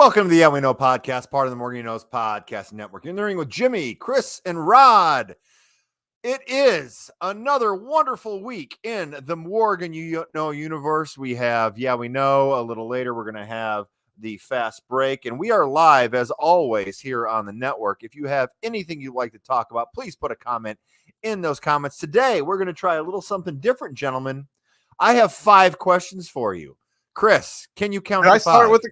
Welcome to the Yeah We Know podcast, part of the More You Knows podcast network. You're in the ring with Jimmy, Chris, and Rod. It is another wonderful week in the Morgan You Know universe. We have Yeah We Know. A little later, we're going to have the fast break, and we are live as always here on the network. If you have anything you'd like to talk about, please put a comment in those comments. Today, we're going to try a little something different, gentlemen. I have 5 questions for you. Chris, can you count? Can I start with the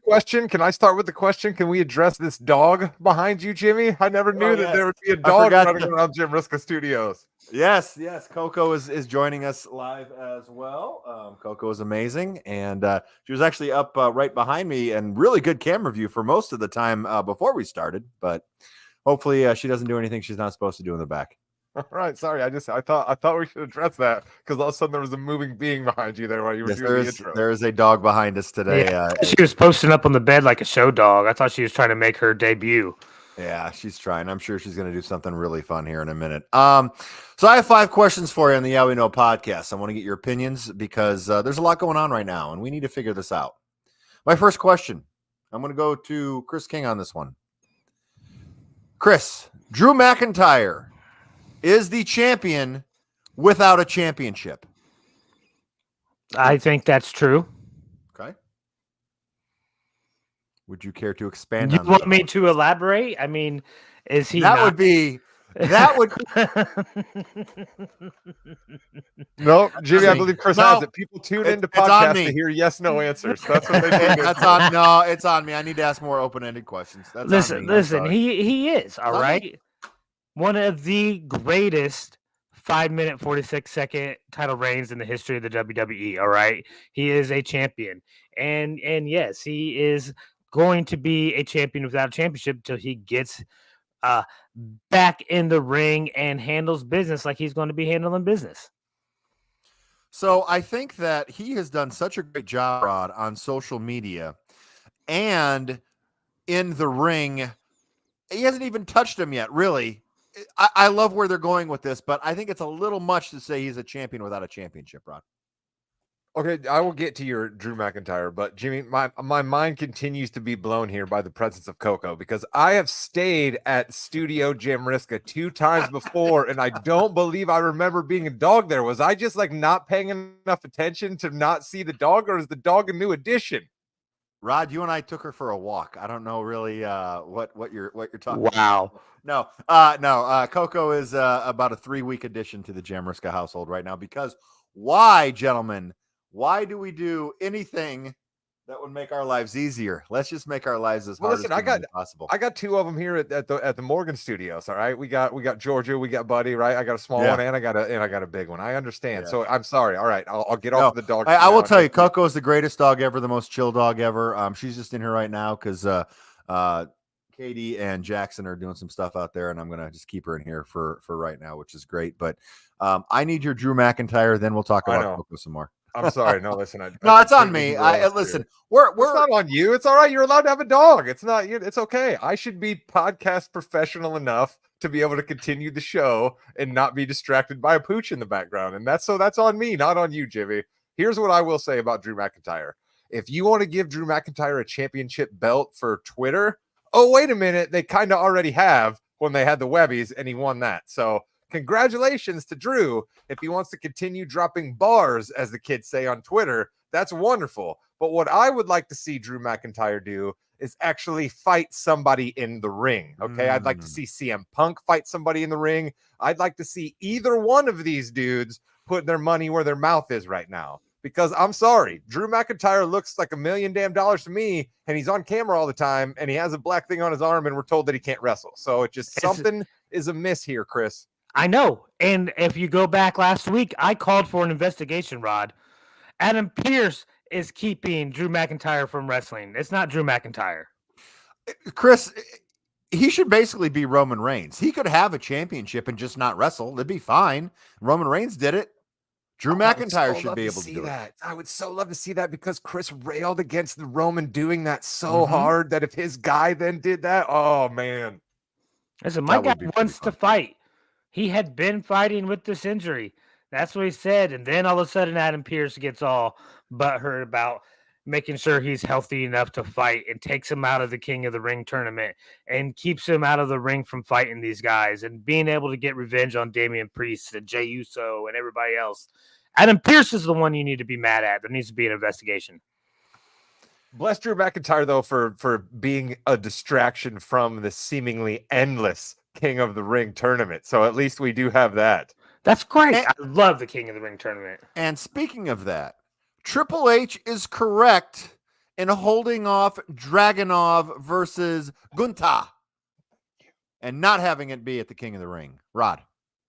question? Can we address this dog behind you, Jimmy? I never knew that there would be a dog running around Jim Riska Studios. Yes. Coco is joining us live as well. Coco is amazing, and she was actually up right behind me, and really good camera view for most of the time before we started. But hopefully, she doesn't do anything she's not supposed to do in the back. All right, sorry. I thought we should address that because all of a sudden there was a moving being behind you there while you were doing the intro. There is a dog behind us today. Yeah, she was posting up on the bed like a show dog. I thought she was trying to make her debut. Yeah, she's trying. I'm sure she's going to do something really fun here in a minute. So I have 5 questions for you on the Yeah We Know podcast. I want to get your opinions because there's a lot going on right now, and we need to figure this out. My first question, I'm going to go to Chris King on this one. Chris, Drew McIntyre is the champion without a championship. I think that's true. Okay. Would you care to expand You on want that? me to elaborate? I mean, is he That not... would No, Jimmy, I believe Chris has it. People tune into podcasts to hear yes/no answers. That's what they do. It's on me. I need to ask more open-ended questions. Listen. He is all right. One of the greatest 5-minute 46-second title reigns in the history of the WWE. All right, he is a champion, and yes, he is going to be a champion without a championship until he gets back in the ring and handles business like he's going to be handling business. So I think that he has done such a great job, Rod, on social media and in the ring. He hasn't even touched him yet, really. I love where they're going with this, but I think it's a little much to say he's a champion without a championship, Rod. Okay, I will get to your Drew McIntyre, but Jimmy, my mind continues to be blown here by the presence of Coco because I have stayed at Studio Jim Riska 2 times before, and I don't believe I remember being a dog there. Was I just like not paying enough attention to not see the dog, or is the dog a new addition? Rod, you and I took her for a walk. I don't know really what you're talking Wow. about. No. Coco is about a 3-week addition to the Jamriska household right now because why, gentlemen? Why do we do anything that would make our lives easier? Let's just make our lives as hard as possible. I got 2 of them here at the Morgan Studios. All right, we got Georgia, we got Buddy. Right, I got a small one and I got a big one. I understand. Yeah. So I'm sorry. All right, I'll get off the dog. I will tell you, Coco is the greatest dog ever, the most chill dog ever. She's just in here right now because Katie and Jackson are doing some stuff out there, and I'm gonna just keep her in here for right now, which is great. But I need your Drew McIntyre. Then we'll talk about Coco some more. I'm sorry. No, listen. No, it's on me. Listen. We're it's not on you. It's all right. You're allowed to have a dog. It's not. It's okay. I should be podcast professional enough to be able to continue the show and not be distracted by a pooch in the background. And that's on me, not on you, Jimmy. Here's what I will say about Drew McIntyre. If you want to give Drew McIntyre a championship belt for Twitter, oh wait a minute, they kind of already have when they had the Webbies, and he won that. So. Congratulations to Drew. If he wants to continue dropping bars, as the kids say on Twitter, that's wonderful. But what I would like to see Drew McIntyre do is actually fight somebody in the ring. Okay. I'd like to see CM Punk fight somebody in the ring. I'd like to see either one of these dudes put their money where their mouth is right now. Because I'm sorry, Drew McIntyre looks like $1 million to me, and he's on camera all the time, and he has a black thing on his arm, and we're told that he can't wrestle. So it just something is amiss here, Chris. I know. And if you go back last week, I called for an investigation, Rod. Adam Pearce is keeping Drew McIntyre from wrestling. It's not Drew McIntyre. Chris, he should basically be Roman Reigns. He could have a championship and just not wrestle. That'd be fine. Roman Reigns did it. Drew McIntyre should be able to do that. I would so love to see that because Chris railed against the Roman doing that so hard that if his guy then did that, oh, man. Listen, my guy wants to fight. He had been fighting with this injury. That's what he said. And then all of a sudden, Adam Pearce gets all butthurt about making sure he's healthy enough to fight, and takes him out of the King of the Ring tournament and keeps him out of the ring from fighting these guys and being able to get revenge on Damian Priest and Jey Uso and everybody else. Adam Pearce is the one you need to be mad at. There needs to be an investigation. Bless Drew McIntyre, though, for being a distraction from the seemingly endless King of the Ring tournament. So at least we do have that. That's great. I love the King of the Ring tournament. And speaking of that, Triple H is correct in holding off Dragunov versus Gunther and not having it be at the King of the Ring. Rod.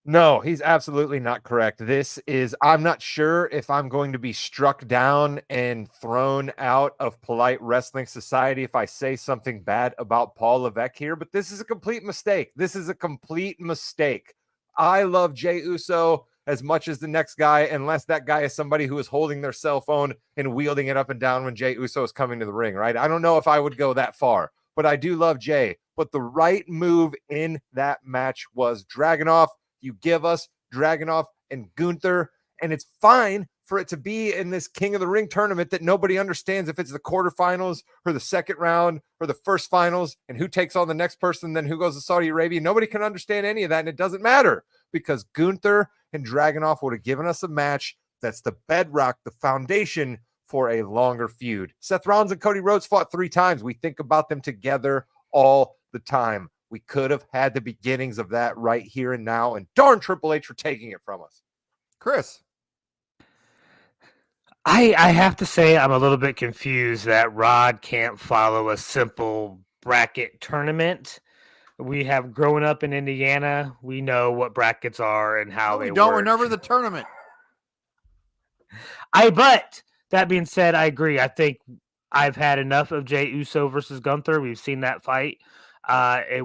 No, he's absolutely not correct. I'm not sure if I'm going to be struck down and thrown out of Polite Wrestling Society if I say something bad about Paul Levesque here, but this is a complete mistake. This is a complete mistake. I love Jey Uso as much as the next guy, unless that guy is somebody who is holding their cell phone and wielding it up and down when Jey Uso is coming to the ring, right? I don't know if I would go that far, but I do love Jey. But the right move in that match was Dragunov. You give us Dragunov and Gunther, and it's fine for it to be in this King of the Ring tournament that nobody understands if it's the quarterfinals or the second round or the first finals and who takes on the next person, then who goes to Saudi Arabia. Nobody can understand any of that, and it doesn't matter because Gunther and Dragunov would have given us a match that's the bedrock, the foundation for a longer feud. Seth Rollins and Cody Rhodes fought 3 times. We think about them together all the time. We could have had the beginnings of that right here and now, and darn Triple H for taking it from us. Chris. I have to say I'm a little bit confused that Rod can't follow a simple bracket tournament. We have grown up in Indiana. We know what brackets are and how they don't work. remember the tournament. But that being said, I agree. I think I've had enough of Jey Uso versus Gunther. We've seen that fight. It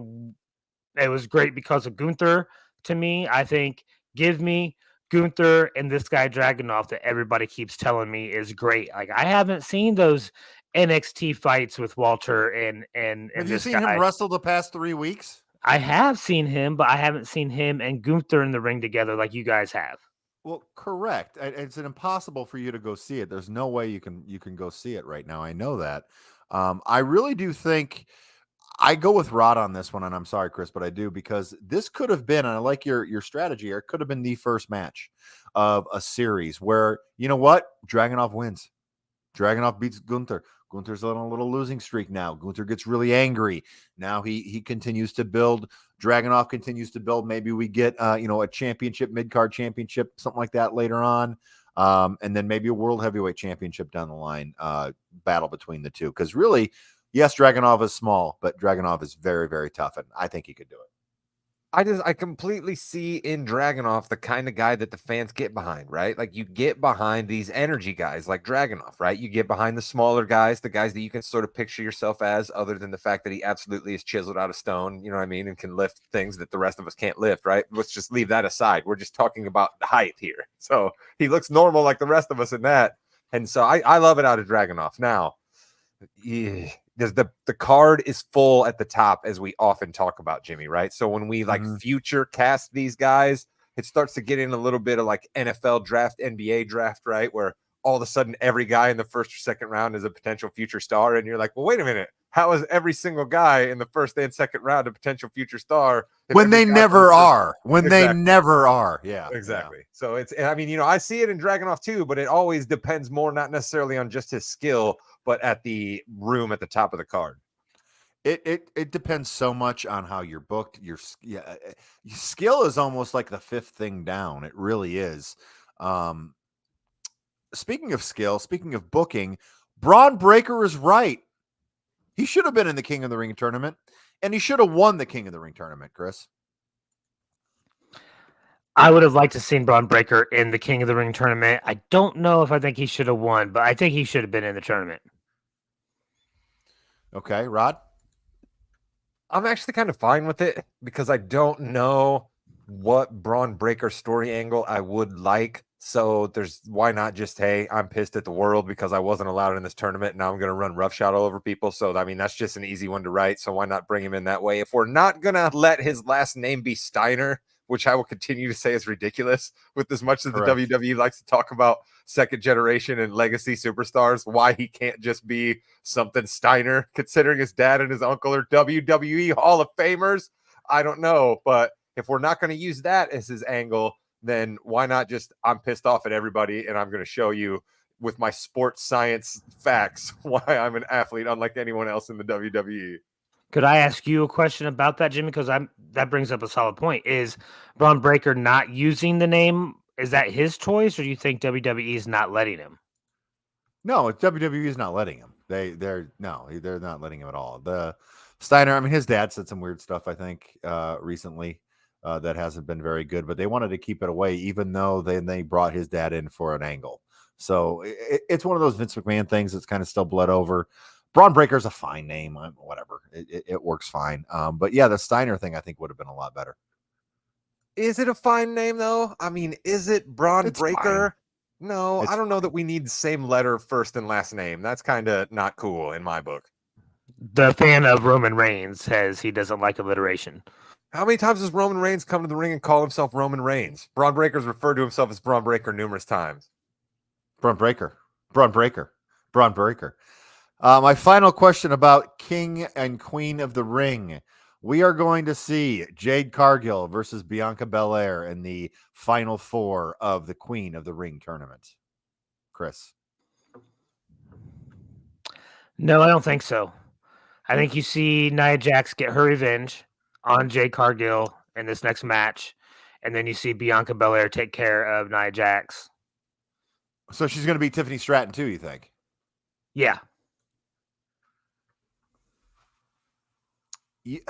was great because of Gunther to me. I think give me Gunther and this guy Dragunov that everybody keeps telling me is great. Like I haven't seen those NXT fights with Walter and Have you this seen guy. him wrestle the past 3 weeks? I have seen him, but I haven't seen him and Gunther in the ring together like you guys have. Well, correct. It's impossible for you to go see it. There's no way you can go see it right now. I know that. I really do think I go with Rod on this one, and I'm sorry, Chris, but I do, because this could have been, and I like your strategy here, it could have been the first match of a series where, you know what? Dragunov wins. Dragunov beats Gunther. Gunther's on a little losing streak now. Gunther gets really angry. Now he continues to build. Dragunov continues to build. Maybe we get a championship, mid-card championship, something like that later on. And then maybe a world heavyweight championship down the line, battle between the two. Because really, yes, Dragunov is small, but Dragunov is very, very tough, and I think he could do it. I completely see in Dragunov the kind of guy that the fans get behind, right? Like you get behind these energy guys like Dragunov, right? You get behind the smaller guys, the guys that you can sort of picture yourself as, other than the fact that he absolutely is chiseled out of stone, you know what I mean, and can lift things that the rest of us can't lift, right? Let's just leave that aside. We're just talking about the height here. So he looks normal like the rest of us in that. And so I love it out of Dragunov. Now, the card is full at the top, as we often talk about, Jimmy, right? So when we like future cast these guys, it starts to get in a little bit of like NFL draft, NBA draft, right? Where all of a sudden every guy in the first or second round is a potential future star. And you're like, well, wait a minute. How is every single guy in the first and second round a potential future star? When they never are. When Exactly. they never are. Yeah. Exactly. Yeah. So it's, I mean, I see it in Dragunov too, but it always depends more, not necessarily on just his skill, but at the room at the top of the card. It depends so much on how you're booked. Your skill is almost like the fifth thing down. It really is. Speaking of skill, speaking of booking, Braun Breaker is right. He should have been in the King of the Ring tournament, and he should have won the King of the Ring tournament, Chris. I would have liked to seen Braun Breaker in the King of the Ring tournament. I don't know if I think he should have won, but I think he should have been in the tournament. Okay, Rod? I'm actually kind of fine with it because I don't know what Braun Breaker story angle I would like. So why not just, hey, I'm pissed at the world because I wasn't allowed in this tournament. Now I'm going to run roughshod all over people. So, I mean, that's just an easy one to write. So why not bring him in that way? If we're not going to let his last name be Steiner, which I will continue to say is ridiculous. With as much as Correct. the WWE likes to talk about second generation and legacy superstars, why he can't just be something Steiner, considering his dad and his uncle are WWE Hall of Famers. I don't know, but if we're not going to use that as his angle, then why not just I'm pissed off at everybody and I'm going to show you with my sports science facts why I'm an athlete unlike anyone else in the WWE. Could I ask you a question about that, Jimmy? Because that brings up a solid point. Is Braun Breaker not using the name? Is that his choice, or do you think WWE is not letting him? No, WWE is not letting him. They're not letting him at all. The Steiner, I mean, his dad said some weird stuff, I think, recently that hasn't been very good, but they wanted to keep it away, even though they brought his dad in for an angle. So it's one of those Vince McMahon things that's kind of still bled over. Braun Breaker's a fine name, whatever. It works fine. But yeah, the Steiner thing I think would have been a lot better. Is it a fine name though? I mean, is it Braun It's Breaker? No, It's I don't know that we need the same letter first and last name. That's kind of not cool in my book. The fan of Roman Reigns says he doesn't like alliteration. How many times has Roman Reigns come to the ring and call himself Roman Reigns? Braun Breaker's referred to himself as Braun Breaker numerous times. Braun Breaker. My final question about King and Queen of the Ring. We are going to see Jade Cargill versus Bianca Belair in the final four of the Queen of the Ring tournament. Chris. No, I don't think so. I think you see Nia Jax get her revenge on Jade Cargill in this next match, and then you see Bianca Belair take care of Nia Jax. So she's going to be Tiffany Stratton too, you think? Yeah. Yeah.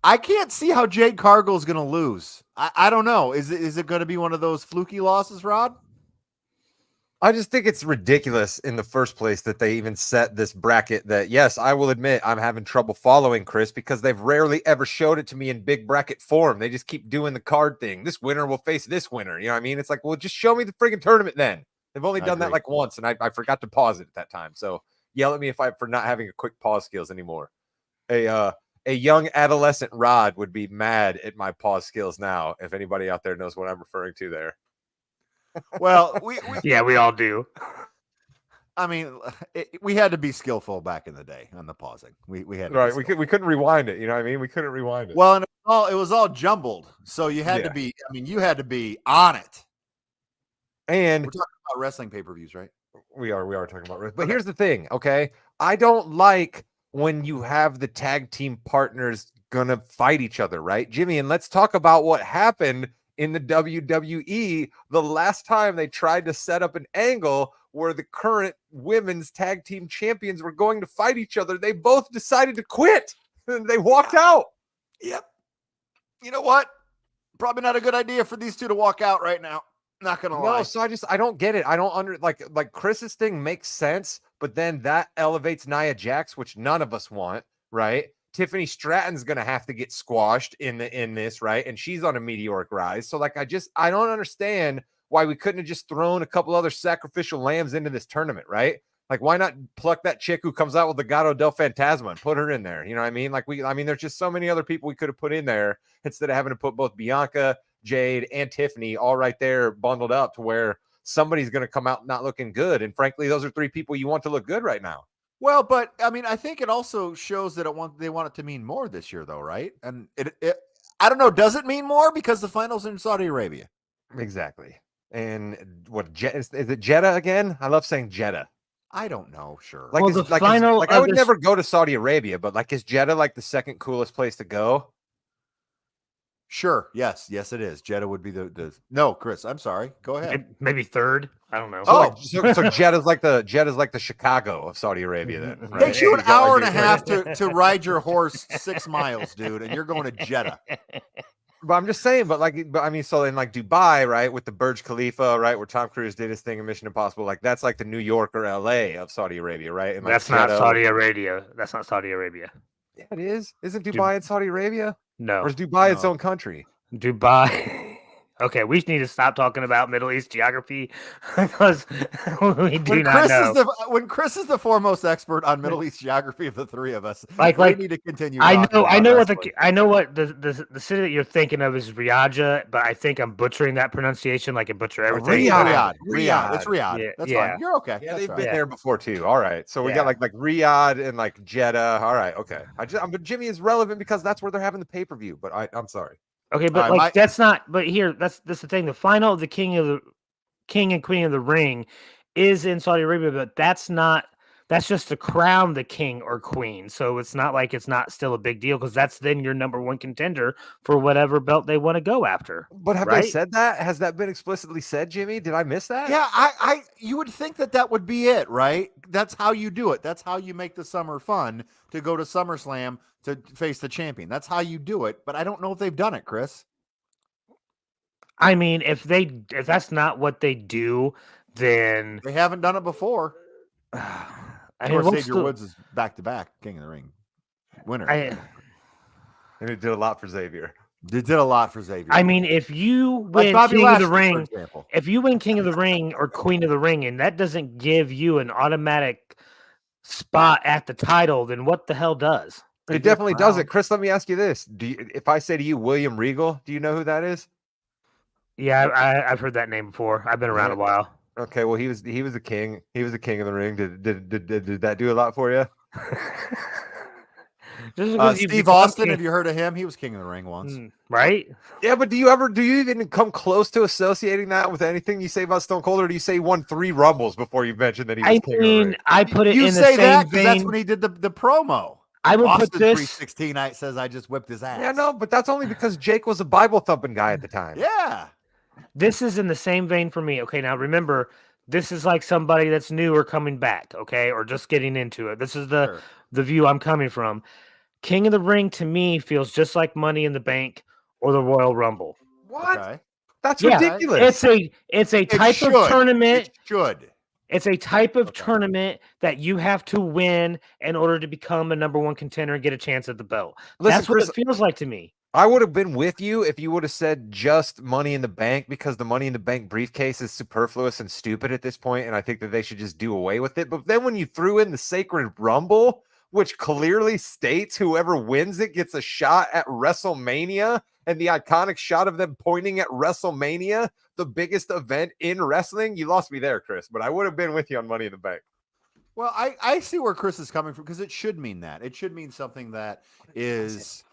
I can't see how Jade Cargill is going to lose. I don't know. Is it going to be one of those fluky losses, Rod? I just think it's ridiculous in the first place that they even set this bracket that, yes, I will admit I'm having trouble following, Chris, because they've rarely ever showed it to me in big bracket form. They just keep doing the card thing. This winner will face this winner. You know what I mean? It's like, well, just show me the friggin' tournament then. They've only done that like once, and I forgot to pause it at that time. So yell at me for not having a quick pause skills anymore. A young adolescent Rod would be mad at my pause skills now, if anybody out there knows what I'm referring to there. Well, we all do. I mean, we had to be skillful back in the day on the pausing. We had to right. We couldn't rewind it. You know what I mean? We couldn't rewind it. Well, and it was all jumbled, so you had to be. I mean, you had to be on it. And we're talking about wrestling pay-per-views, right? We are talking about wrestling. But here's the thing, okay? I don't like when you have the tag team partners gonna fight each other, right, Jimmy? And let's talk about what happened in the WWE the last time they tried to set up an angle where the current women's tag team champions were going to fight each other. They both decided to quit and they walked out. Yep. You know what? Probably not a good idea for these two to walk out right now. Not gonna lie. No, so I don't get it. I don't like Chris's thing makes sense, but then that elevates Nia Jax, which none of us want, right? Tiffany Stratton's gonna have to get squashed in this, right? And she's on a meteoric rise. So like I don't understand why we couldn't have just thrown a couple other sacrificial lambs into this tournament, right? Like, why not pluck that chick who comes out with the Legado del Fantasma and put her in there? You know what I mean? Like, there's just so many other people we could have put in there instead of having to put both Bianca, Jade, and Tiffany all right there bundled up to where somebody's going to come out not looking good. And frankly, those are three people you want to look good right now. Well, but I mean, I think it also shows that they want it to mean more this year, though, right? And it I don't know, does it mean more because the finals in Saudi Arabia? Exactly. And what is it Jeddah again? I love saying Jeddah. I don't know. Sure. Like, well, I would never go to Saudi Arabia, but like, is Jeddah like the second coolest place to go? Sure. Yes, it is. Jeddah would be the no, Chris. I'm sorry. Go ahead. Maybe third. I don't know. So Jeddah's like the Chicago of Saudi Arabia. Then right? Takes you an hour and a half to ride your horse 6 miles, dude, and you're going to Jeddah. But I'm just saying, but I mean, so in like Dubai, right, with the Burj Khalifa, right, where Tom Cruise did his thing in Mission Impossible, like that's like the New York or LA of Saudi Arabia, right? And like that's not Saudi Arabia. That's not Saudi Arabia. Yeah, it is. Isn't Dubai in Saudi Arabia? No. Or is Dubai its own country? Dubai Okay, we need to stop talking about Middle East geography because we do When not Chris know. is the foremost expert on Middle East geography of the three of us, Like- we like, need to continue. I talking know about what wrestling. I know what the city that you're thinking of is Riyadh, but I think I'm butchering that pronunciation like I butcher everything. Riyadh. It's Riyadh. Yeah, That's yeah. fine. You're okay. Yeah, That's they've all been right. there before too. All right, so we Yeah. got like Riyadh and like Jeddah. All right, okay. But Jimmy is relevant because that's where they're having the pay per view. But I'm sorry. Okay, but All right, like that's not. But here, that's the thing. The final of the King and Queen of the Ring is in Saudi Arabia, but that's not. That's just to crown the king or queen. So it's not like it's not still a big deal because that's then your number one contender for whatever belt they want to go after. But have they said that? Has that been explicitly said, Jimmy? Did I miss that? Yeah, you would think that would be it, right? That's how you do it. That's how you make the summer fun to go to SummerSlam to face the champion. That's how you do it. But I don't know if they've done it, Chris. I mean, if that's not what they do, then They haven't done it before. I Of mean, course, Xavier Woods is back to back King of the Ring winner. And it did a lot for Xavier. They did a lot for Xavier. I mean, if you like win Bobby King Lashley, of the Ring, for example. if you win King of the Ring or Queen of the Ring, and that doesn't give you an automatic spot at the title, then what the hell does? It definitely does it. Chris, let me ask you this. If I say to you, William Regal, do you know who that is? Yeah, I've heard that name before. I've been around a while. Okay, well, he was the king. He was the king of the ring. Did that do a lot for you? Steve Austin, have you heard of him? He was King of the Ring once. Right? Yeah, but do you even come close to associating that with anything you say about Stone Cold, or do you say he won 3 Rumbles before you mentioned that he was King of the Ring? I put it you in the say same that vein. that's when he did the promo. I would Austin put this 316 says I just whipped his ass. Yeah, no, but that's only because Jake was a Bible thumping guy at the time. Yeah. This is in the same vein for me. Okay, now remember, this is like somebody that's new or coming back, okay, or just getting into it. This is the view I'm coming from. King of the Ring to me feels just like Money in the Bank or the Royal Rumble. What? Okay. That's ridiculous. It's a type of tournament. It should. It's a type of tournament that you have to win in order to become a number one contender and get a chance at the belt. Listen, that's what Chris, it feels like to me. I would have been with you if you would have said just Money in the Bank, because the Money in the Bank briefcase is superfluous and stupid at this point, and I think that they should just do away with it. But then when you threw in the Sacred Rumble, which clearly states whoever wins it gets a shot at WrestleMania, and the iconic shot of them pointing at WrestleMania, the biggest event in wrestling, you lost me there, Chris, but I would have been with you on Money in the Bank. Well, I see where Chris is coming from, because it should mean that. It should mean something that is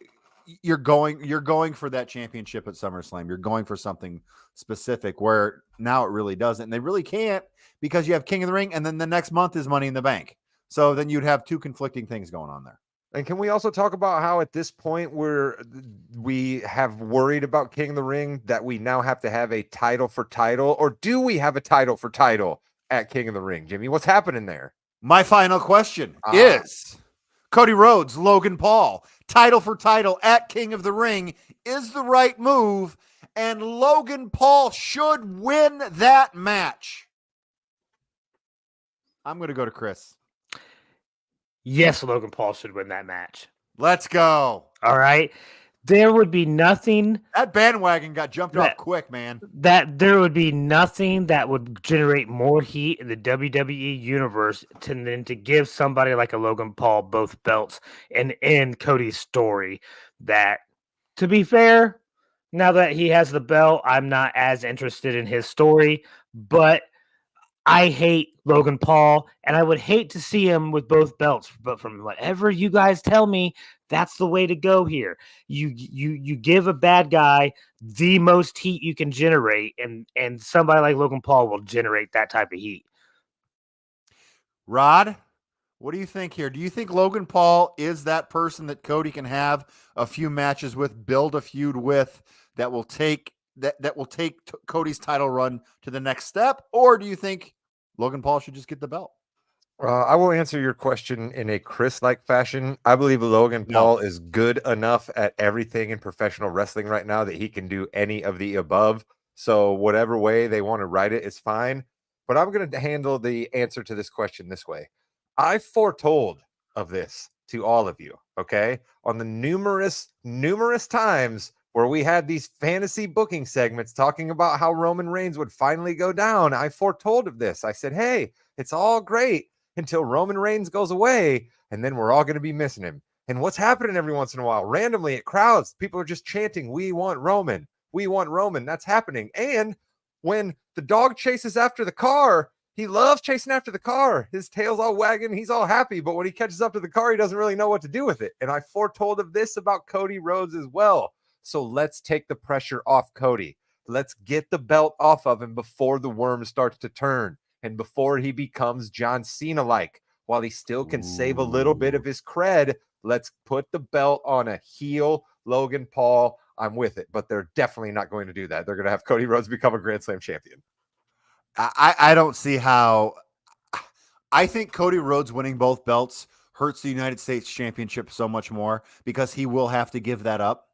you're going for that championship at SummerSlam. You're going for something specific, where now it really doesn't. And they really can't, because you have King of the Ring and then the next month is Money in the Bank. So then you'd have 2 conflicting things going on there. And can we also talk about how at this point we have worried about King of the Ring, that we now have to have a title for title, or do we have a title for title at King of the Ring? Jimmy, what's happening there? My final question is Cody Rhodes, Logan Paul, title for title at King of the Ring is the right move, and Logan Paul should win that match. I'm going to go to Chris. Yes, Logan Paul should win that match. Let's go. All right. There would be nothing. That bandwagon got jumped off quick, man. That there would be nothing that would generate more heat in the WWE universe than to give somebody like a Logan Paul both belts and end Cody's story. That, to be fair, now that he has the belt, I'm not as interested in his story, but I hate Logan Paul, and I would hate to see him with both belts. But from whatever you guys tell me, that's the way to go here. You give a bad guy the most heat you can generate, and somebody like Logan Paul will generate that type of heat. Rod, what do you think here? Do you think Logan Paul is that person that Cody can have a few matches with, build a feud with, that will take Cody's title run to the next step? Or do you think Logan Paul should just get the belt? I will answer your question in a Chris-like fashion. I believe Logan Paul is good enough at everything in professional wrestling right now that he can do any of the above. So whatever way they want to write it is fine. But I'm going to handle the answer to this question this way. I foretold of this to all of you, okay, on the numerous times where we had these fantasy booking segments talking about how Roman Reigns would finally go down. I foretold of this. I said, hey, it's all great until Roman Reigns goes away, and then we're all going to be missing him. And what's happening every once in a while? Randomly at crowds, people are just chanting, we want Roman. We want Roman. That's happening. And when the dog chases after the car, he loves chasing after the car. His tail's all wagging. He's all happy. But when he catches up to the car, he doesn't really know what to do with it. And I foretold of this about Cody Rhodes as well. So let's take the pressure off Cody. Let's get the belt off of him before the worm starts to turn and before he becomes John Cena-like. While he still can save a little bit of his cred, let's put the belt on a heel Logan Paul. I'm with it, but they're definitely not going to do that. They're going to have Cody Rhodes become a Grand Slam champion. I don't see how. I think Cody Rhodes winning both belts hurts the United States Championship so much more because he will have to give that up.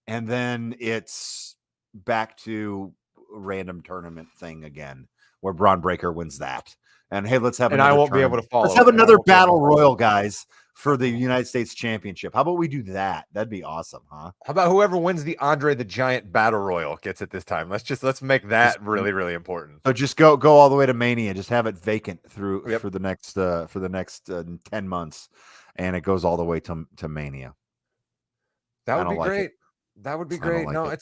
And then it's back to a random tournament thing again where Braun Breaker wins that. And hey, let's have I won't be able to follow. Let's have another battle royal, guys, for the United States Championship. How about we do that? That'd be awesome, huh? How about whoever wins the Andre the Giant Battle Royal gets it this time? Let's make that really, really important. So just go all the way to Mania. Just have it vacant for the next 10 months, and it goes all the way to Mania. That would be great. That would be great. No,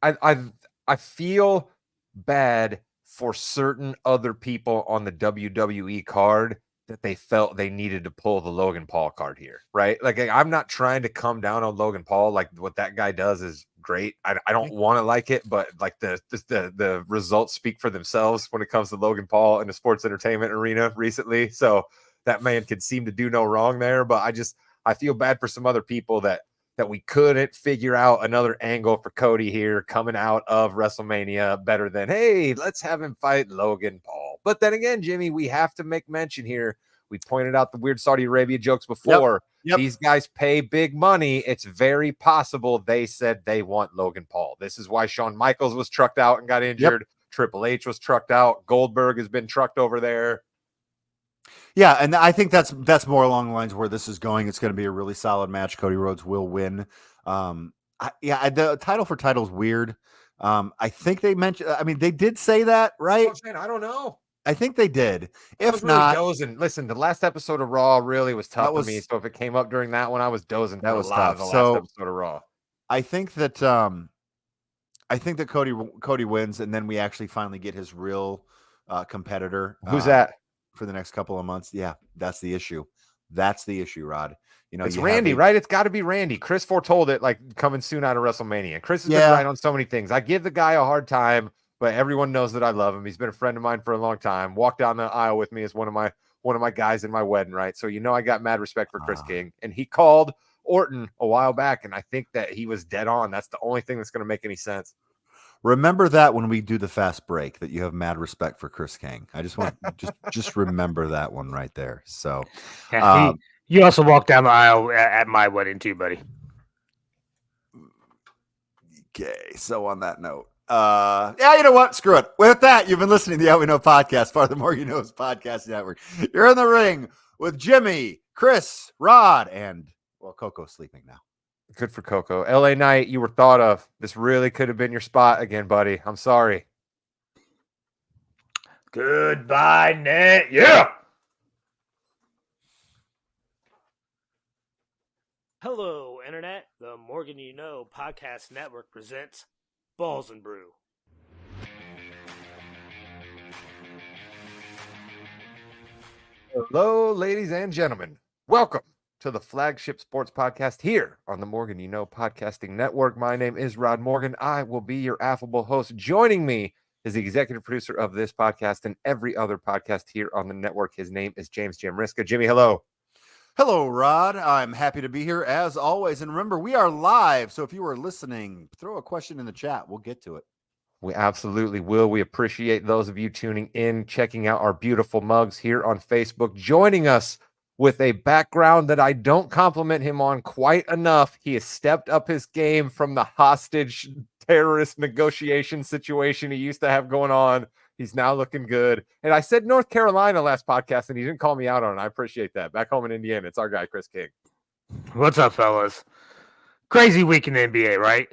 I feel bad for certain other people on the WWE card that they felt they needed to pull the Logan Paul card here, right? Like, I'm not trying to come down on Logan Paul. Like, what that guy does is great. I don't want to like it, but like the results speak for themselves when it comes to Logan Paul in the sports entertainment arena recently. So that man could seem to do no wrong there, but I feel bad for some other people that we couldn't figure out another angle for Cody here coming out of WrestleMania better than, hey, let's have him fight Logan Paul. But then again, Jimmy, we have to make mention here. We pointed out the weird Saudi Arabia jokes before. Yep. These guys pay big money. It's very possible they said they want Logan Paul. This is why Shawn Michaels was trucked out and got injured. Yep. Triple H was trucked out. Goldberg has been trucked over there. Yeah, and I think that's more along the lines where this is going. It's going to be a really solid match. Cody Rhodes will win. The title for title is weird. I think they mentioned. I mean, they did say that, right? That's what I'm saying. I don't know. I think they did. If really not, dozing. Listen, the last episode of Raw really was tough for me. So if it came up during that one, I was dozing. That was tough. The last episode of Raw. I think that Cody wins, and then we actually finally get his real competitor. Who's that? For the next couple of months. Yeah, that's the issue. That's the issue, Rod. You know, it's Randy, right? It's got to be Randy. Chris foretold it, like coming soon out of WrestleMania. Chris has been right on so many things. I give the guy a hard time, but everyone knows that I love him. He's been a friend of mine for a long time. Walked down the aisle with me as one of my guys in my wedding, right? So I got mad respect for Chris King, and he called Orton a while back, and I think that he was dead on. That's the only thing that's going to make any sense. Remember that when we do the fast break, that you have mad respect for Chris King. I just want just remember that one right there. So, you also walked down the aisle at my wedding too, buddy. Okay, so on that note, you know what? Screw it. With that, you've been listening to the How We Know podcast, part of the More You Know's podcast network. You're in the ring with Jimmy, Chris, Rod, and Coco's sleeping now. Good for Coco. LA Knight, you were thought of. This really could have been your spot again, buddy. I'm sorry. Goodbye, Net. Yeah. Hello, Internet. The Morgan You Know podcast network presents Balls and Brew. Hello, ladies and gentlemen. Welcome to the flagship sports podcast here on the Morgan You Know podcasting network. My name is Rod Morgan. I will be your affable host. Joining me is the executive producer of this podcast and every other podcast here on the network. His name is James Jamriska. Jimmy, hello. Hello, Rod. I'm happy to be here as always. And remember, we are live. So if you are listening, throw a question in the chat. We'll get to it. We absolutely will. We appreciate those of you tuning in, checking out our beautiful mugs here on Facebook, joining us with a background that I don't compliment him on quite enough. He has stepped up his game from the hostage terrorist negotiation situation he used to have going on. He's now looking good. And I said North Carolina last podcast, and he didn't call me out on it. I appreciate that. Back home in Indiana, it's our guy, Chris King. What's up, fellas? Crazy week in the NBA, right?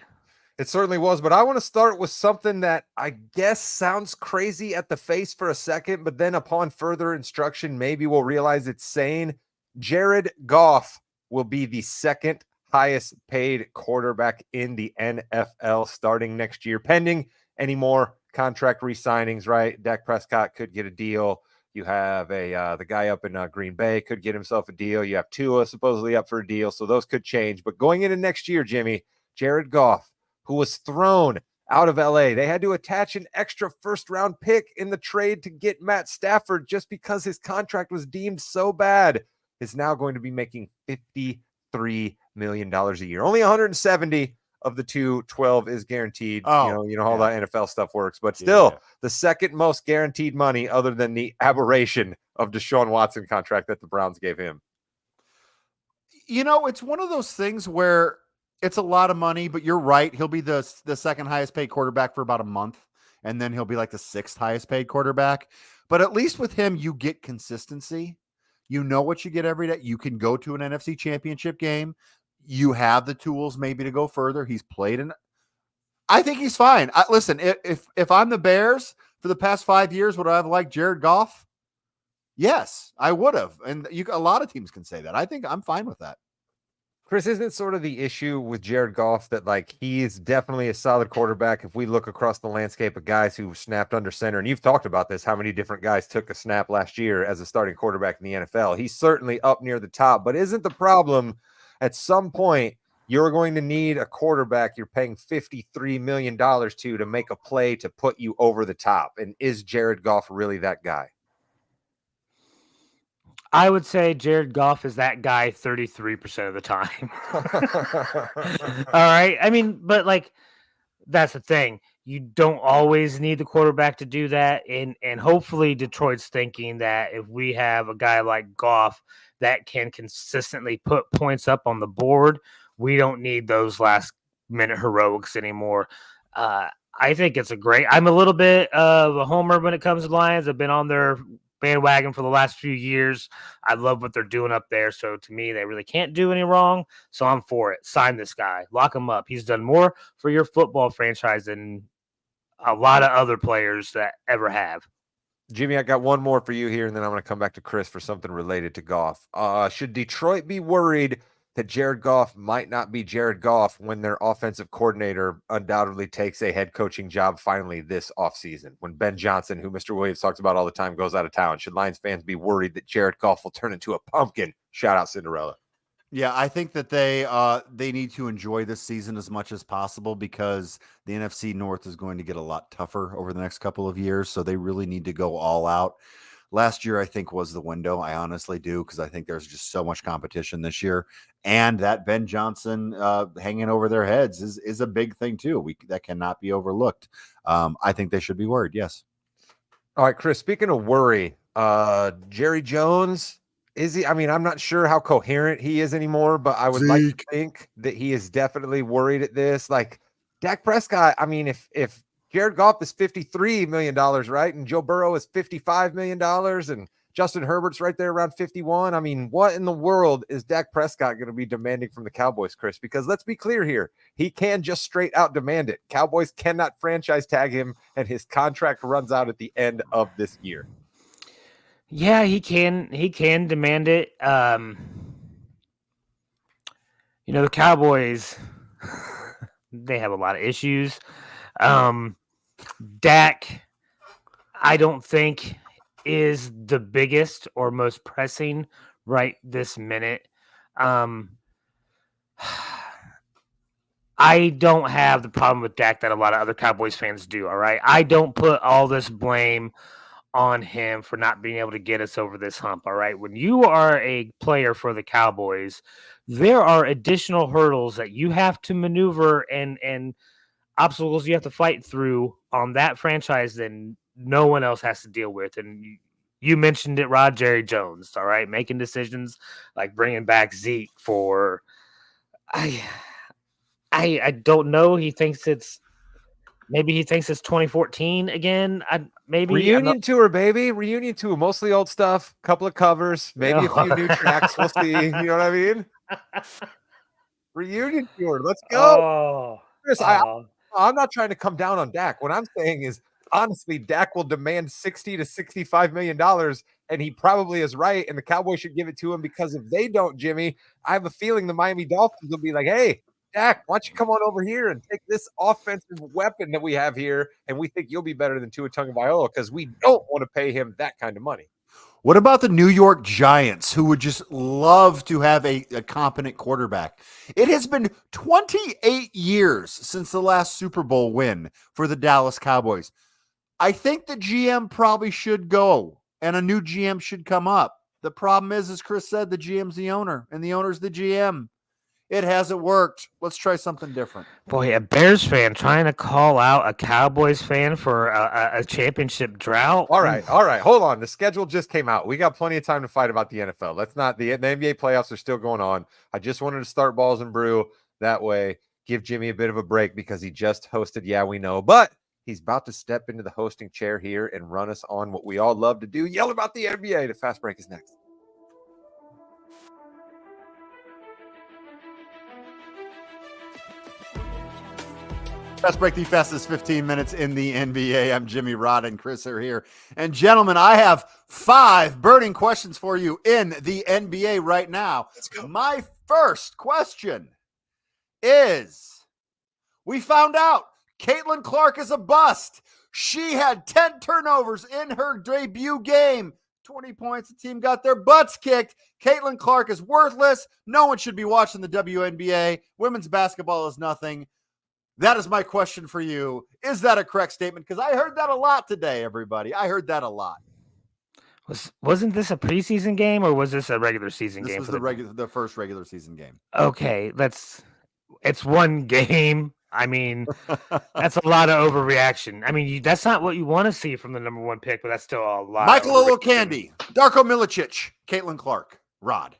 It certainly was, but I want to start with something that I guess sounds crazy at the face for a second, but then upon further instruction, maybe we'll realize it's sane. Jared Goff will be the second highest paid quarterback in the NFL starting next year, pending any more contract re-signings, right? Dak Prescott could get a deal. You have the guy up in Green Bay could get himself a deal. You have Tua supposedly up for a deal, so those could change. But going into next year, Jimmy, Jared Goff, who was thrown out of LA. They had to attach an extra first-round pick in the trade to get Matt Stafford just because his contract was deemed so bad, is now going to be making $53 million a year. Only 170 of the 212 is guaranteed. You know how that NFL stuff works, but still the second most guaranteed money other than the aberration of Deshaun Watson contract that the Browns gave him. It's one of those things where it's a lot of money, but you're right. He'll be the second highest paid quarterback for about a month, and then he'll be like the sixth highest paid quarterback. But at least with him, you get consistency. You know what you get every day. You can go to an NFC championship game. You have the tools maybe to go further. He's played in. I think he's fine. Listen, if I'm the Bears for the past 5 years, would I have liked Jared Goff? Yes, I would have. And a lot of teams can say that. I think I'm fine with that. Chris, isn't it sort of the issue with Jared Goff that like he is definitely a solid quarterback if we look across the landscape of guys who snapped under center, and you've talked about this, how many different guys took a snap last year as a starting quarterback in the NFL. He's certainly up near the top, but isn't the problem at some point you're going to need a quarterback you're paying $53 million to make a play to put you over the top? And is Jared Goff really that guy? I would say Jared Goff is that guy 33% of the time. All right. I mean, but like, that's the thing. You don't always need the quarterback to do that. And hopefully Detroit's thinking that if we have a guy like Goff that can consistently put points up on the board, we don't need those last minute heroics anymore. I think it's I'm a little bit of a homer when it comes to Lions. I've been on their bandwagon for the last few years. I love what they're doing up there. So to me, they really can't do any wrong. So I'm for it. Sign this guy. Lock him up. He's done more for your football franchise than a lot of other players that ever have. Jimmy, I got one more for you here, and then I'm going to come back to Chris for something related to Goff. Should Detroit be worried that Jared Goff might not be Jared Goff when their offensive coordinator undoubtedly takes a head coaching job finally this offseason? When Ben Johnson, who Mr. Williams talks about all the time, goes out of town, should Lions fans be worried that Jared Goff will turn into a pumpkin? Shout out Cinderella. Yeah, I think that they need to enjoy this season as much as possible because the NFC North is going to get a lot tougher over the next couple of years. So they really need to go all out. Last year, I think, was the window. I honestly do, because I think there's just so much competition this year. And that Ben Johnson hanging over their heads is a big thing, too. That cannot be overlooked. I think they should be worried, yes. All right, Chris, speaking of worry, Jerry Jones, is he? I mean, I'm not sure how coherent he is anymore, but I would like to think that he is definitely worried at this. Like, Dak Prescott, I mean, if Jared Goff is $53 million, right? And Joe Burrow is $55 million and Justin Herbert's right there around 51. I mean, what in the world is Dak Prescott going to be demanding from the Cowboys, Chris? Because let's be clear here. He can just straight out demand it. Cowboys cannot franchise tag him, and his contract runs out at the end of this year. Yeah, he can demand it. The Cowboys, they have a lot of issues. Dak, I don't think is the biggest or most pressing right this minute. I don't have the problem with Dak that a lot of other Cowboys fans do, all right? I don't put all this blame on him for not being able to get us over this hump, all right? When you are a player for the Cowboys, there are additional hurdles that you have to maneuver and obstacles you have to fight through on that franchise than no one else has to deal with. And you mentioned it, Rod, Jerry Jones, all right? Making decisions like bringing back Zeke for I don't know. He thinks it's 2014 again. Reunion tour, baby. Reunion tour. Mostly old stuff. Couple of covers. Maybe a few new tracks. We'll see. You know what I mean? Reunion tour. Let's go. Oh, Chris, oh. I'm not trying to come down on Dak. What I'm saying is, honestly, Dak will demand $60 to $65 million, and he probably is right. And the Cowboys should give it to him because if they don't, Jimmy, I have a feeling the Miami Dolphins will be like, hey, Dak, why don't you come on over here and take this offensive weapon that we have here, and we think you'll be better than Tua Tagovailoa because we don't want to pay him that kind of money. What about the New York Giants, who would just love to have a competent quarterback? It has been 28 years since the last Super Bowl win for the Dallas Cowboys. I think the GM probably should go, and a new GM should come up. The problem is, as Chris said, the GM's the owner, and the owner's the GM. It hasn't worked. Let's try something different. Boy, a Bears fan trying to call out a Cowboys fan for a championship drought. All right. Hold on. The schedule just came out. We got plenty of time to fight about the NFL. Let's not. The NBA playoffs are still going on. I just wanted to start Balls and Brew that way. Give Jimmy a bit of a break because he just hosted. Yeah, we know, but he's about to step into the hosting chair here and run us on what we all love to do. Yell about the NBA. The fast break is next. Fast break, the fastest 15 minutes in the NBA. I'm Jimmy Rod and Chris are here. And gentlemen, I have 5 burning questions for you in the NBA right now. Let's go. My first question is, we found out Caitlin Clark is a bust. She had 10 turnovers in her debut game. 20 points. The team got their butts kicked. Caitlin Clark is worthless. No one should be watching the WNBA. Women's basketball is nothing. That is my question for you. Is that a correct statement? Because I heard that a lot today, everybody. I heard that a lot. Wasn't this a preseason game or was this a regular season game? This was the first regular season game. Okay, it's one game. I mean, that's a lot of overreaction. I mean, that's not what you want to see from the number 1 pick, but that's still a lot. Michael Olowokandi, Darko Milicic, Caitlin Clark, Rod.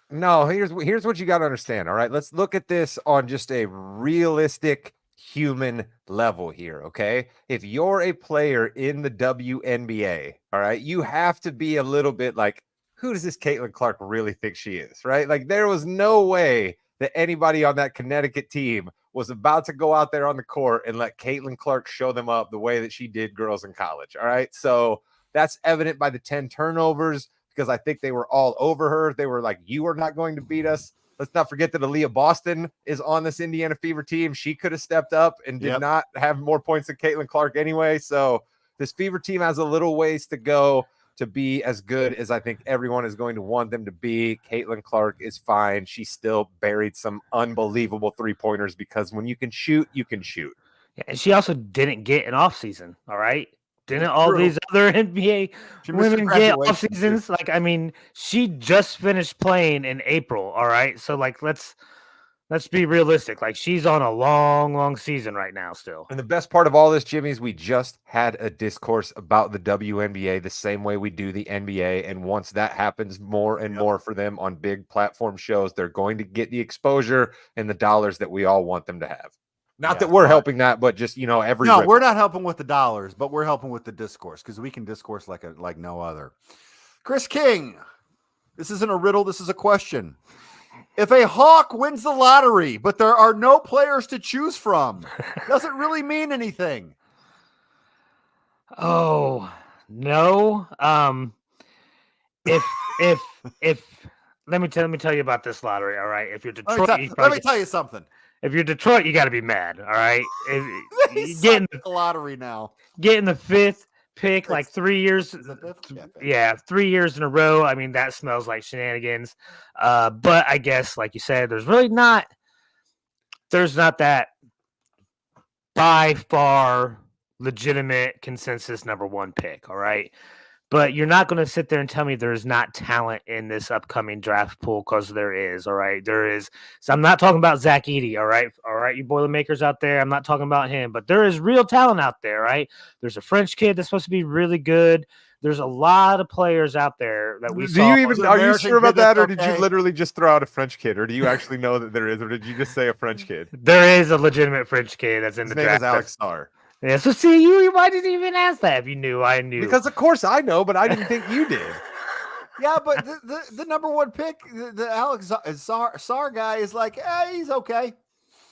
No, here's what you got to understand. All right, let's look at this on just a realistic human level here, okay? If you're a player in the WNBA, all right, you have to be a little bit like, who does this Caitlin Clark really think she is, right? Like, there was no way that anybody on that Connecticut team was about to go out there on the court and let Caitlin Clark show them up the way that she did girls in college, all right? So that's evident by the 10 turnovers because I think they were all over her. They were like, you are not going to beat us. Let's not forget that Aaliyah Boston is on this Indiana Fever team. She could have stepped up and did not have more points than Caitlin Clark anyway. So this Fever team has a little ways to go to be as good as I think everyone is going to want them to be. Caitlin Clark is fine. She still buried some unbelievable 3-pointers because when you can shoot, you can shoot. Yeah, and she also didn't get an off season. All right. Didn't all these other NBA women get off seasons? Like, I mean, she just finished playing in April. All right. So like, let's be realistic. Like, she's on a long season right now still. And the best part of all this, Jimmy, is we just had a discourse about the WNBA the same way we do the NBA. And once that happens more and more for them on big platform shows, they're going to get the exposure and the dollars that we all want them to have. Not that we're helping that, but just, every. No, we're not helping with the dollars, but we're helping with the discourse because we can discourse like no other. Chris King, this isn't a riddle. This is a question. If a hawk wins the lottery, but there are no players to choose from, does it really mean anything? Oh, no. If let me tell you about this lottery. All right. If you're Detroit, let me tell you something. If you're Detroit, you got to be mad. All right. He's getting the lottery now. Getting the 5th pick, like 3 years. Yeah, 3 years in a row. I mean, that smells like shenanigans. But I guess, like you said, there's not that by far legitimate consensus number 1 pick. All right. But you're not going to sit there and tell me there's not talent in this upcoming draft pool because there is, all right? There is. So I'm not talking about Zach Edey, all right? All right, you Boilermakers out there, I'm not talking about him. But there is real talent out there, right? There's a French kid that's supposed to be really good. There's a lot of players out there that we saw. Are you sure about that, or did you literally just throw out a French kid? Or do you actually know that there is, or did you just say a French kid? There is a legitimate French kid that's in the draft. His name is Alex Sarr. Yeah, so see, why did you even ask that if you knew I knew? Because of course I know, but I didn't think you did. Yeah, but the number one pick, the Alex Sar guy is like, he's okay.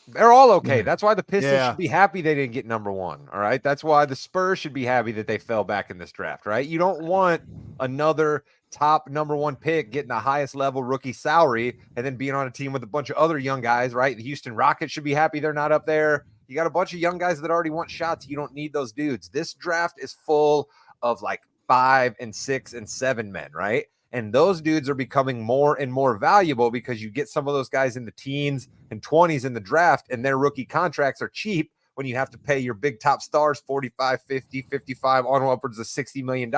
They're all okay. That's why the Pistons Yeah. should be happy they didn't get number one. All right. That's why the Spurs should be happy that they fell back in this draft, right? You don't want another top number one pick getting the highest level rookie salary and then being on a team with a bunch of other young guys, right? The Houston Rockets should be happy they're not up there. You got a bunch of young guys that already want shots. You don't need those dudes. This draft is full of like 5 and 6 and 7 men, right? And those dudes are becoming more and more valuable because you get some of those guys in the teens and 20s in the draft, and their rookie contracts are cheap when you have to pay your big top stars 45, 50, 55, on upwards of $60 million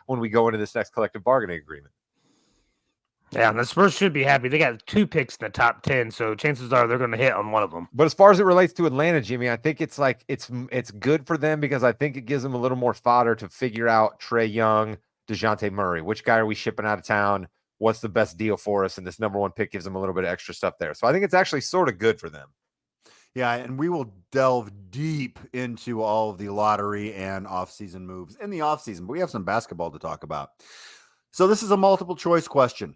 when we go into this next collective bargaining agreement. Yeah, and the Spurs should be happy. They got 2 picks in the top 10, so chances are they're going to hit on one of them. But as far as it relates to Atlanta, Jimmy, I think it's like it's good for them because I think it gives them a little more fodder to figure out Trae Young, DeJounte Murray. Which guy are we shipping out of town? What's the best deal for us? And this number one pick gives them a little bit of extra stuff there. So I think it's actually sort of good for them. Yeah, and we will delve deep into all of the lottery and offseason moves in the offseason, but we have some basketball to talk about. So this is a multiple choice question.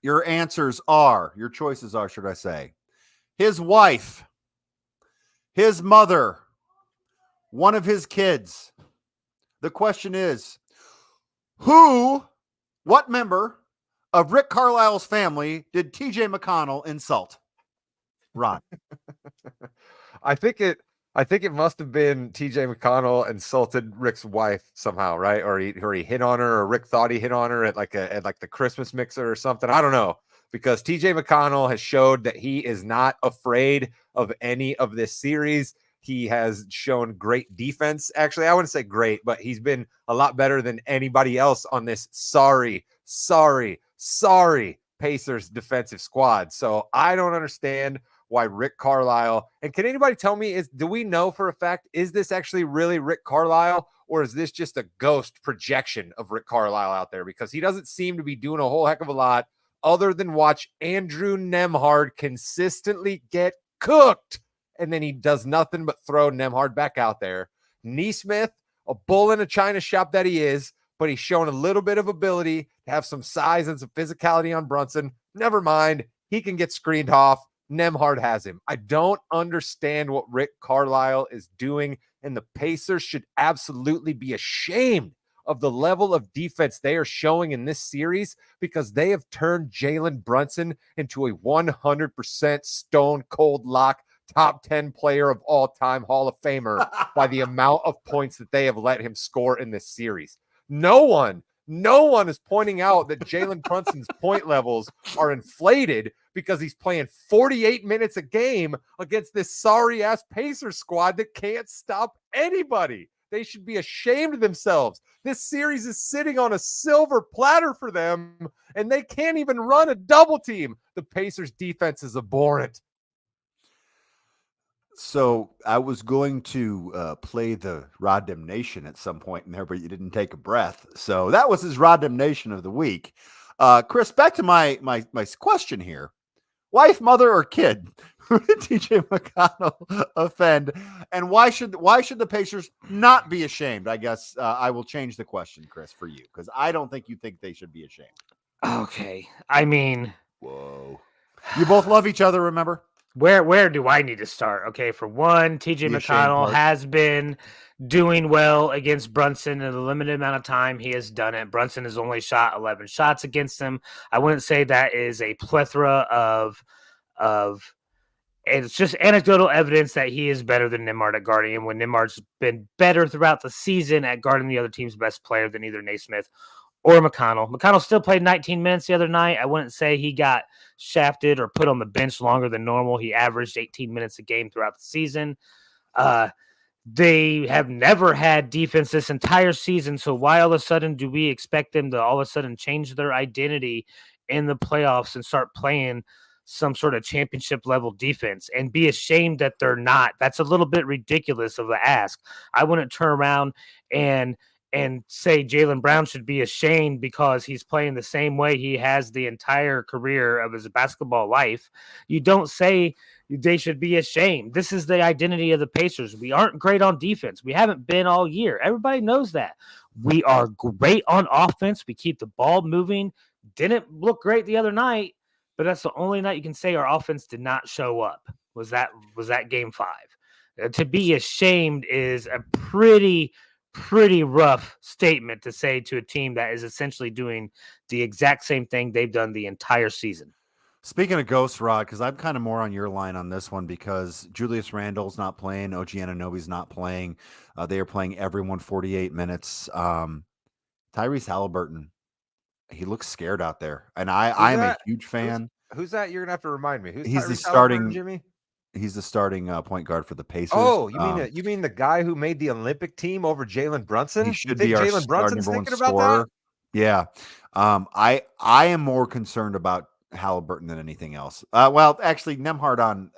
Your choices are, should I say, his wife, his mother, one of his kids. The question is, what member of Rick Carlisle's family did TJ McConnell insult? Ron. I think it must have been TJ McConnell insulted Rick's wife somehow, right? Or he hit on her, or Rick thought he hit on her at like the Christmas mixer or something. I don't know, because TJ McConnell has showed that he is not afraid of any of this series. He has shown great defense. Actually, I wouldn't say great, but he's been a lot better than anybody else on this sorry Pacers defensive squad. So I don't understand why Rick Carlisle, and can anybody tell me, do we know for a fact, is this actually really Rick Carlisle, or is this just a ghost projection of Rick Carlisle out there? Because he doesn't seem to be doing a whole heck of a lot other than watch Andrew Nembhard consistently get cooked. And then he does nothing but throw Nembhard back out there. Nesmith, a bull in a china shop that he is, but he's shown a little bit of ability to have some size and some physicality on Brunson. Never mind. He can get screened off. Nembhard has him. I don't understand what Rick Carlisle is doing, and the Pacers should absolutely be ashamed of the level of defense they are showing in this series, because they have turned Jalen Brunson into a 100% stone cold lock top 10 player of all time, Hall of Famer, by the amount of points that they have let him score in this series. No one is pointing out that Jalen Brunson's point levels are inflated because he's playing 48 minutes a game against this sorry-ass Pacers squad that can't stop anybody. They should be ashamed of themselves. This series is sitting on a silver platter for them, and they can't even run a double team. The Pacers' defense is abhorrent. So I was going to play the Rod Damnation at some point in there, but you didn't take a breath. So that was his Rod Damnation of the week. Chris, back to my question here. Wife, mother, or kid? Who did TJ McConnell offend? And why should the Pacers not be ashamed? I guess I will change the question, Chris, for you, because I don't think you think they should be ashamed. Okay. I mean, whoa. You both love each other, remember? Where do I need to start? Okay, for one, TJ McConnell has been doing well against Brunson in the limited amount of time he has done it. Brunson has only shot 11 shots against him. I wouldn't say that is a plethora of it's just anecdotal evidence that he is better than Nembhard at guarding him, when Nembhard's been better throughout the season at guarding the other team's best player than either Naismith or McConnell. McConnell still played 19 minutes the other night. I wouldn't say he got shafted or put on the bench longer than normal. He averaged 18 minutes a game throughout the season. They have never had defense this entire season, so why all of a sudden do we expect them to all of a sudden change their identity in the playoffs and start playing some sort of championship level defense and be ashamed that they're not? That's a little bit ridiculous of an ask. I wouldn't turn around and say Jaylen Brown should be ashamed because he's playing the same way he has the entire career of his basketball life. You don't say they should be ashamed. This is the identity of the Pacers. We aren't great on defense. We haven't been all year. Everybody knows that. We are great on offense. We keep the ball moving. Didn't look great the other night, but that's the only night you can say our offense did not show up. Was that game 5? To be ashamed is a pretty rough statement to say to a team that is essentially doing the exact same thing they've done the entire season. Speaking of Ghost Rod, because I'm kind of more on your line on this one because Julius Randle's not playing, OG Anunoby's not playing. They are playing everyone 48 minutes. Tyrese Halliburton, he looks scared out there, and I am a huge fan. Who's that? You're gonna have to remind me. He's the Tyrese starting Halliburton, Jimmy. He's the starting point guard for the Pacers. Oh, you mean the guy who made the Olympic team over Jalen Brunson? He should be our Jalen Brunson's number one thinking about scorer. that? Yeah. I am more concerned about Halliburton than anything else. Well, actually, Nembhard on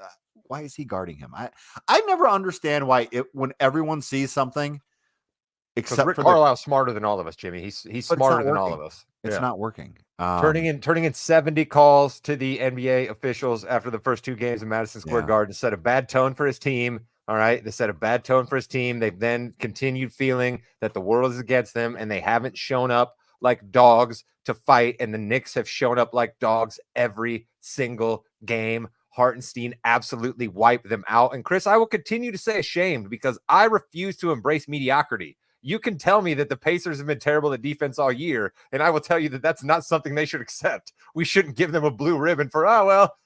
why is he guarding him? I never understand why when everyone sees something, except Rick for Carlisle's smarter than all of us, Jimmy. He's smarter than all of us. It's not working. Turning in 70 calls to the NBA officials after the first 2 games in Madison Square Garden set a bad tone for his team. All right. They set a bad tone for his team. They've then continued feeling that the world is against them, and they haven't shown up like dogs to fight. And the Knicks have shown up like dogs every single game. Hartenstein absolutely wiped them out. And Chris, I will continue to say ashamed because I refuse to embrace mediocrity. You can tell me that the Pacers have been terrible at defense all year, and I will tell you that that's not something they should accept. We shouldn't give them a blue ribbon for,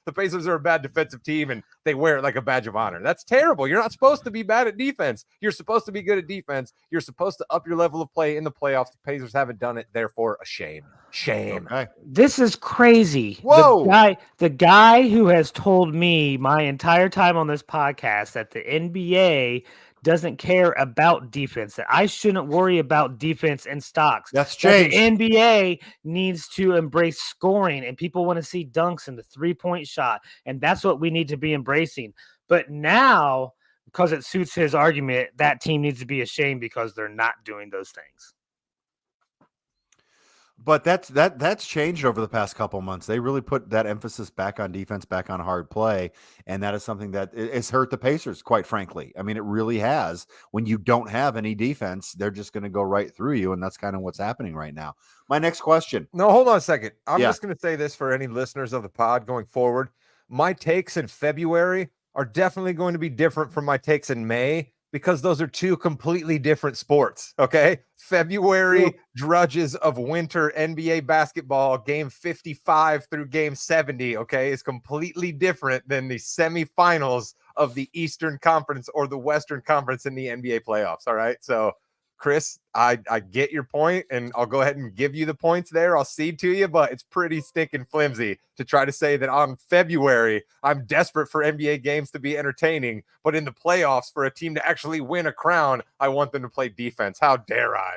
the Pacers are a bad defensive team, and they wear it like a badge of honor. That's terrible. You're not supposed to be bad at defense. You're supposed to be good at defense. You're supposed to up your level of play in the playoffs. The Pacers haven't done it, therefore a shame. Shame. Okay. This is crazy. Whoa. The guy who has told me my entire time on this podcast that the NBA doesn't care about defense, that I shouldn't worry about defense and stocks. That's changed. The NBA needs to embrace scoring, and people want to see dunks and the 3-point shot, and that's what we need to be embracing. But now, because it suits his argument, that team needs to be ashamed because they're not doing those things. But that's changed over the past couple months. They really put that emphasis back on defense, back on hard play, and that is something that has hurt the Pacers, quite frankly. I mean, it really has. When you don't have any defense, they're just going to go right through you, and that's kind of what's happening right now. My next question. No, hold on a second. I'm just going to say this for any listeners of the pod going forward. My takes in February are definitely going to be different from my takes in May, because those are 2 completely different sports, okay? February drudges of winter NBA basketball, game 55 through game 70, okay, is completely different than the semifinals of the Eastern Conference or the Western Conference in the NBA playoffs, all right? So, Chris, I get your point, and I'll go ahead and give you the points there. I'll cede to you, but it's pretty stinking flimsy to try to say that on February, I'm desperate for NBA games to be entertaining, but in the playoffs, for a team to actually win a crown, I want them to play defense. How dare I?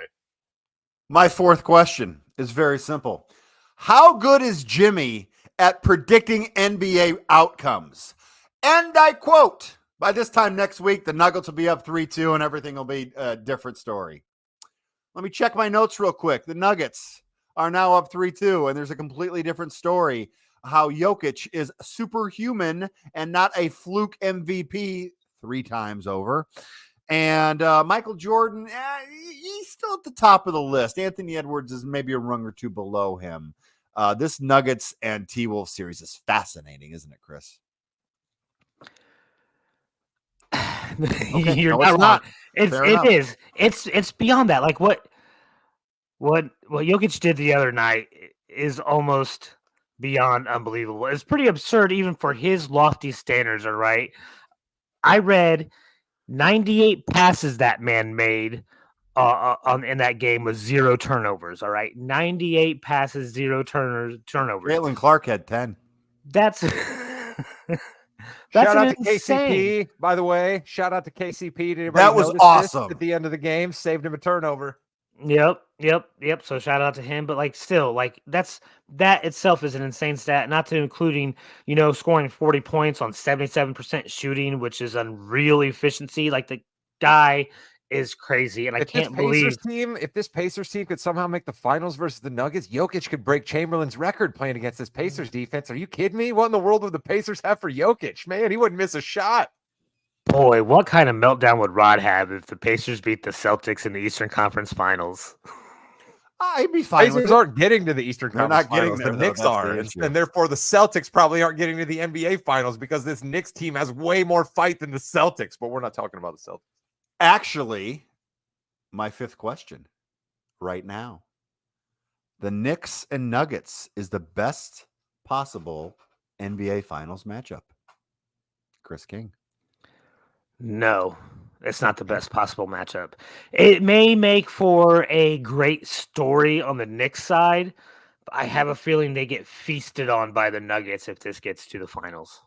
My 4th question is very simple. How good is Jimmy at predicting NBA outcomes? And I quote, by this time next week, the Nuggets will be up 3-2 and everything will be a different story. Let me check my notes real quick. The Nuggets are now up 3-2, and there's a completely different story. How Jokic is superhuman and not a fluke MVP 3 times over. And Michael Jordan, he's still at the top of the list. Anthony Edwards is maybe a rung or 2 below him. This Nuggets and T-Wolf series is fascinating, isn't it, Chris? Okay. You're not wrong. It is. It's beyond that. Like what Jokic did the other night is almost beyond unbelievable. It's pretty absurd even for his lofty standards, all right? I read 98 passes that man made in that game with 0 turnovers, all right? 98 passes, 0 turnovers. Caitlin Clark had 10. That's shout out to KCP, by the way. Shout out to KCP. That was awesome. At the end of the game, saved him a turnover. Yep. So shout out to him. But like, still, like that itself is an insane stat. Not to including, scoring 40 points on 77% shooting, which is unreal efficiency. Like the guy is crazy, and I can't believe if this Pacers team could somehow make the finals versus the Nuggets, Jokic could break Chamberlain's record playing against this Pacers defense. Are you kidding me? What in the world would the Pacers have for Jokic? Man, he wouldn't miss a shot. Boy, what kind of meltdown would Rod have if the Pacers beat the Celtics in the Eastern Conference Finals? I'd be fine with Pacers it. aren't getting to the Eastern They're Conference not getting Finals. there, The though. Knicks That's are, the and, issue. and therefore the Celtics probably aren't getting to the NBA Finals because this Knicks team has way more fight than the Celtics. But we're not talking about the Celtics. Actually, my fifth question right now. The Knicks and Nuggets is the best possible NBA Finals matchup. Chris King. No, it's not the best possible matchup. It may make for a great story on the Knicks side, but I have a feeling they get feasted on by the Nuggets if this gets to the finals.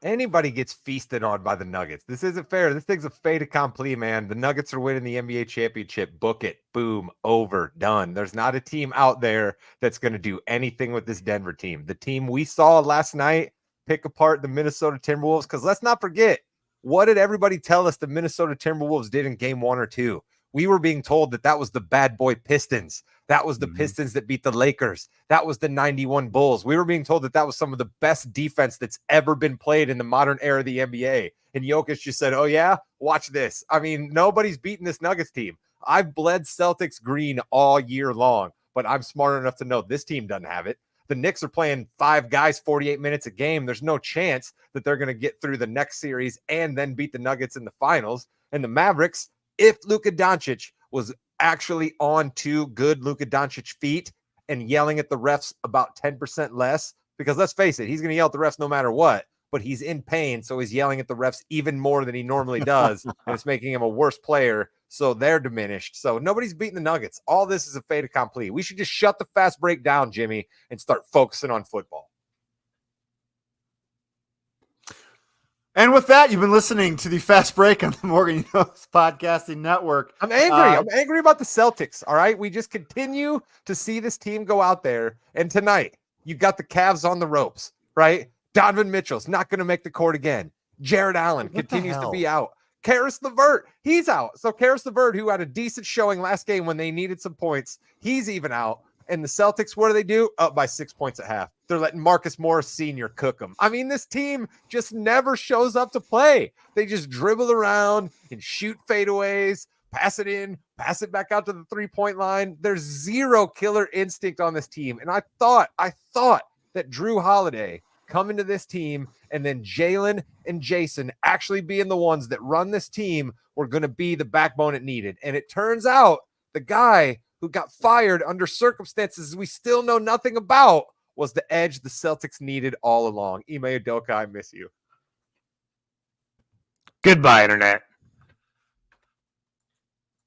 Anybody gets feasted on by the Nuggets. This isn't fair. This thing's a fait accompli, man. The Nuggets are winning the NBA championship. Book it. Boom. Over. Done. There's not a team out there that's going to do anything with this Denver team. The team we saw last night pick apart the Minnesota Timberwolves, because let's not forget, what did everybody tell us the Minnesota Timberwolves did in game 1 or 2? We were being told that was the bad boy Pistons. That was the Pistons that beat the Lakers. That was the 91 Bulls. We were being told that was some of the best defense that's ever been played in the modern era of the NBA. And Jokic just said, oh yeah, watch this. I mean, nobody's beating this Nuggets team. I've bled Celtics green all year long, but I'm smart enough to know this team doesn't have it. The Knicks are playing 5 guys 48 minutes a game. There's no chance that they're going to get through the next series and then beat the Nuggets in the finals. And the Mavericks, if Luka Doncic was actually on 2 good Luka Doncic feet and yelling at the refs about 10% less, because let's face it, he's going to yell at the refs no matter what, but he's in pain, so he's yelling at the refs even more than he normally does, and it's making him a worse player, so they're diminished. So nobody's beating the Nuggets. All this is a fait accompli. We should just shut the fast break down, Jimmy, and start focusing on football. And with that, you've been listening to the Fast Break on the Morgan Knows Podcasting Network. I'm angry. I'm angry about the Celtics. All right. We just continue to see this team go out there. And tonight, you got the Cavs on the ropes, right? Donovan Mitchell's not going to make the court again. Jared Allen continues to be out. Karis LeVert, he's out. So Karis LeVert, who had a decent showing last game when they needed some points, he's even out. And the Celtics, what do? Up by 6 points at half. They're letting Marcus Morris Sr. cook them. I mean, this team just never shows up to play. They just dribble around and shoot fadeaways, pass it in, pass it back out to the 3-point line. There's zero killer instinct on this team. And I thought that Drew Holiday coming to this team and then Jalen and Jason actually being the ones that run this team were going to be the backbone it needed. And it turns out the guy who got fired under circumstances we still know nothing about was the edge the Celtics needed all along. Ime Udoka, I miss you. Goodbye, Internet.